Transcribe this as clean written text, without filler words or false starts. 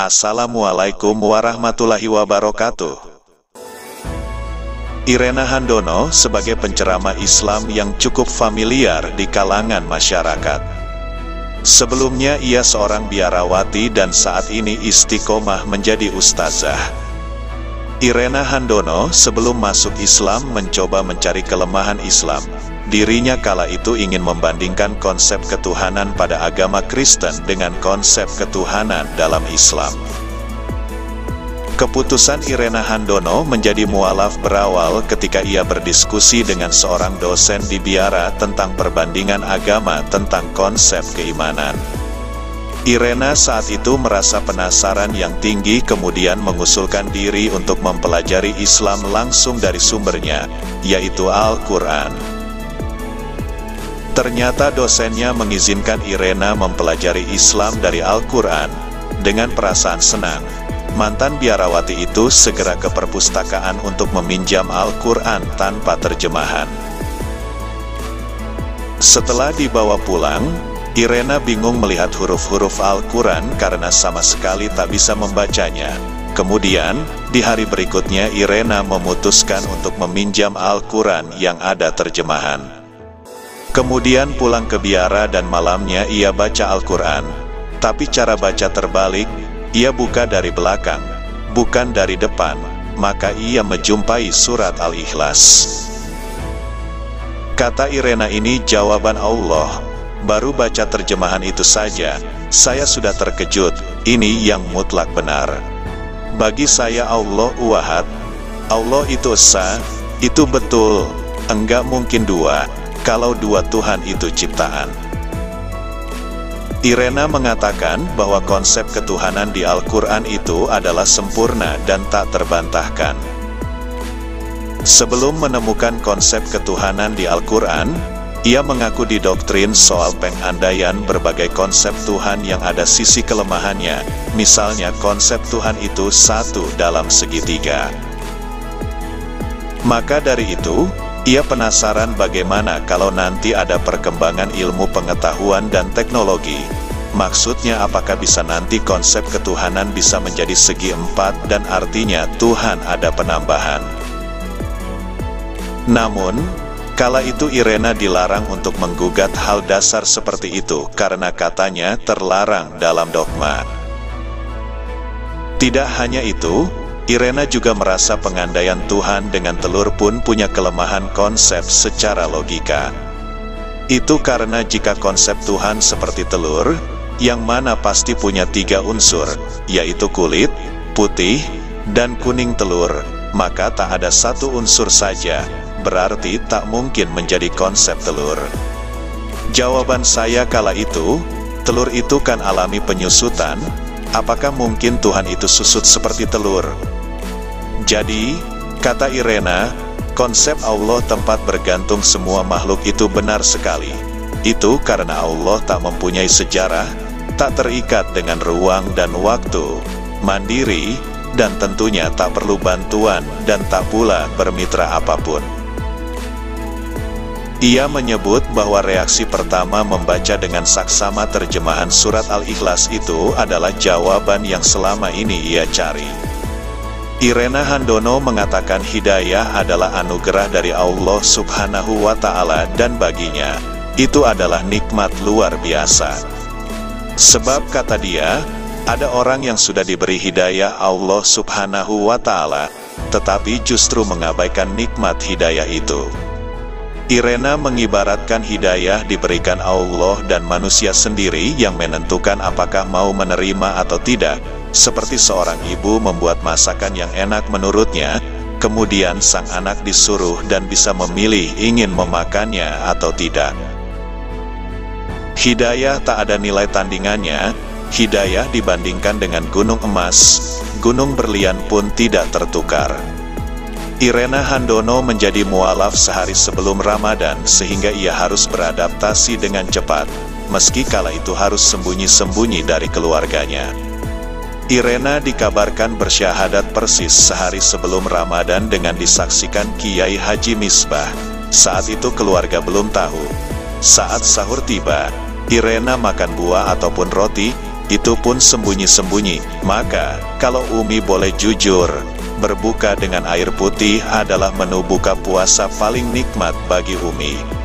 Assalamualaikum warahmatullahi wabarakatuh. Irena Handono sebagai penceramah Islam yang cukup familiar di kalangan masyarakat. Sebelumnya ia seorang biarawati dan saat ini istiqomah menjadi ustazah. Irena Handono sebelum masuk Islam mencoba mencari kelemahan Islam. Dirinya kala itu ingin membandingkan konsep ketuhanan pada agama Kristen dengan konsep ketuhanan dalam Islam. Keputusan Irena Handono menjadi mualaf berawal ketika ia berdiskusi dengan seorang dosen di biara tentang perbandingan agama tentang konsep keimanan. Irena saat itu merasa penasaran yang tinggi kemudian mengusulkan diri untuk mempelajari Islam langsung dari sumbernya, yaitu Al-Quran. Ternyata dosennya mengizinkan Irena mempelajari Islam dari Al-Quran. Dengan perasaan senang, mantan biarawati itu segera ke perpustakaan untuk meminjam Al-Quran tanpa terjemahan. Setelah dibawa pulang, Irena bingung melihat huruf-huruf Al-Quran karena sama sekali tak bisa membacanya. Kemudian, di hari berikutnya Irena memutuskan untuk meminjam Al-Quran yang ada terjemahan. Kemudian pulang ke biara dan malamnya ia baca Al-Quran. Tapi cara baca terbalik, ia buka dari belakang, bukan dari depan, maka ia menjumpai surat Al-Ikhlas. Kata Irena, ini jawaban Allah. Baru baca terjemahan itu saja, saya sudah terkejut, ini yang mutlak benar. Bagi saya Allah Wahad, Allah itu Esa, itu betul, enggak mungkin dua. Kalau dua Tuhan itu ciptaan. Irena mengatakan bahwa konsep ketuhanan di Al-Quran itu adalah sempurna dan tak terbantahkan. Sebelum menemukan konsep ketuhanan di Al-Quran, ia mengaku didoktrin soal pengandaian berbagai konsep Tuhan yang ada sisi kelemahannya, misalnya konsep Tuhan itu satu dalam segitiga. Maka dari itu, ia penasaran bagaimana kalau nanti ada perkembangan ilmu pengetahuan dan teknologi. Maksudnya apakah bisa nanti konsep ketuhanan bisa menjadi segi empat dan artinya Tuhan ada penambahan. Namun, kala itu Irena dilarang untuk menggugat hal dasar seperti itu karena katanya terlarang dalam dogma. Tidak hanya itu, Irena juga merasa pengandaian Tuhan dengan telur pun punya kelemahan konsep secara logika. Itu karena jika konsep Tuhan seperti telur, yang mana pasti punya tiga unsur, yaitu kulit, putih, dan kuning telur, maka tak ada satu unsur saja, berarti tak mungkin menjadi konsep telur. Jawaban saya kala itu, telur itu kan alami penyusutan, apakah mungkin Tuhan itu susut seperti telur? Jadi, kata Irena, konsep Allah tempat bergantung semua makhluk itu benar sekali. Itu karena Allah tak mempunyai sejarah, tak terikat dengan ruang dan waktu, mandiri, dan tentunya tak perlu bantuan dan tak pula bermitra apapun. Ia menyebut bahwa reaksi pertama membaca dengan saksama terjemahan surat Al-Ikhlas itu adalah jawaban yang selama ini ia cari. Irena Handono mengatakan hidayah adalah anugerah dari Allah Subhanahu wa Ta'ala dan baginya, itu adalah nikmat luar biasa. Sebab kata dia, ada orang yang sudah diberi hidayah Allah Subhanahu wa Ta'ala, tetapi justru mengabaikan nikmat hidayah itu. Irena mengibaratkan hidayah diberikan Allah dan manusia sendiri yang menentukan apakah mau menerima atau tidak, seperti seorang ibu membuat masakan yang enak menurutnya, kemudian sang anak disuruh dan bisa memilih ingin memakannya atau tidak. Hidayah tak ada nilai tandingannya, hidayah dibandingkan dengan gunung emas, gunung berlian pun tidak tertukar. Irena Handono menjadi mualaf sehari sebelum Ramadan sehingga ia harus beradaptasi dengan cepat, meski kala itu harus sembunyi-sembunyi dari keluarganya. Irena dikabarkan bersyahadat persis sehari sebelum Ramadan dengan disaksikan Kiai Haji Misbah. Saat itu keluarga belum tahu. Saat sahur tiba, Irena makan buah ataupun roti, itu pun sembunyi-sembunyi. Maka, kalau Umi boleh jujur, berbuka dengan air putih adalah menu buka puasa paling nikmat bagi Umi.